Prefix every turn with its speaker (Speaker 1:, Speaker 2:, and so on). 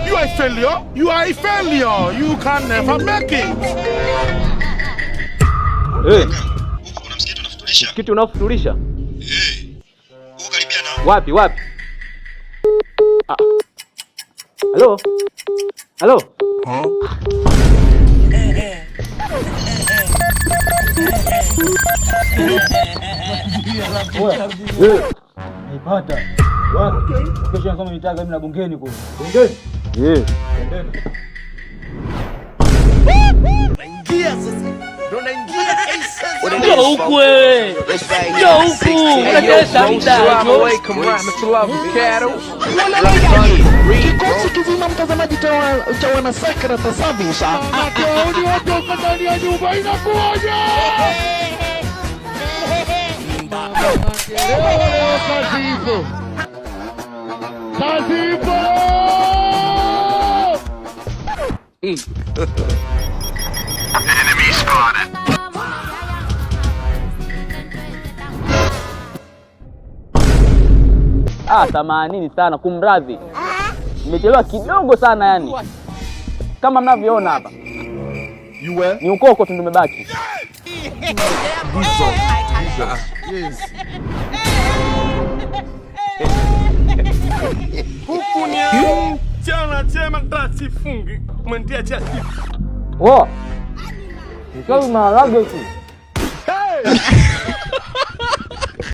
Speaker 1: You are a failure. You are a failure. You can never make it.
Speaker 2: Hey. Msikiti unafutulisha?
Speaker 3: Uko karibia na.
Speaker 2: Wapi? Halo? Halo?
Speaker 4: Naipata. Wapi? Kesho nasoma nitaga mimi na bungeni kule. Bungeni?
Speaker 1: Ingia sasa. Ndio naingia Ace.
Speaker 5: Ndio huku wewe. Ndio huku. Unatesa mda.
Speaker 1: Kikosi kizima mtazamaji cha Wanasakra tasabisha. Ataoni watu wako ndani ya nyumba inakuja. Kazi ipo.
Speaker 6: Enemy spotted.
Speaker 5: Samanini sana kumradhi. Nimechelewa kidogo sana yani. Kama mnavyoona hapa. Ni ukoko tu ndio umebaki.
Speaker 1: Yes. Huku ni jana chema tasifungi. Mwendia chasi.
Speaker 4: Wo. Ni kama maharage tu.
Speaker 1: Hey!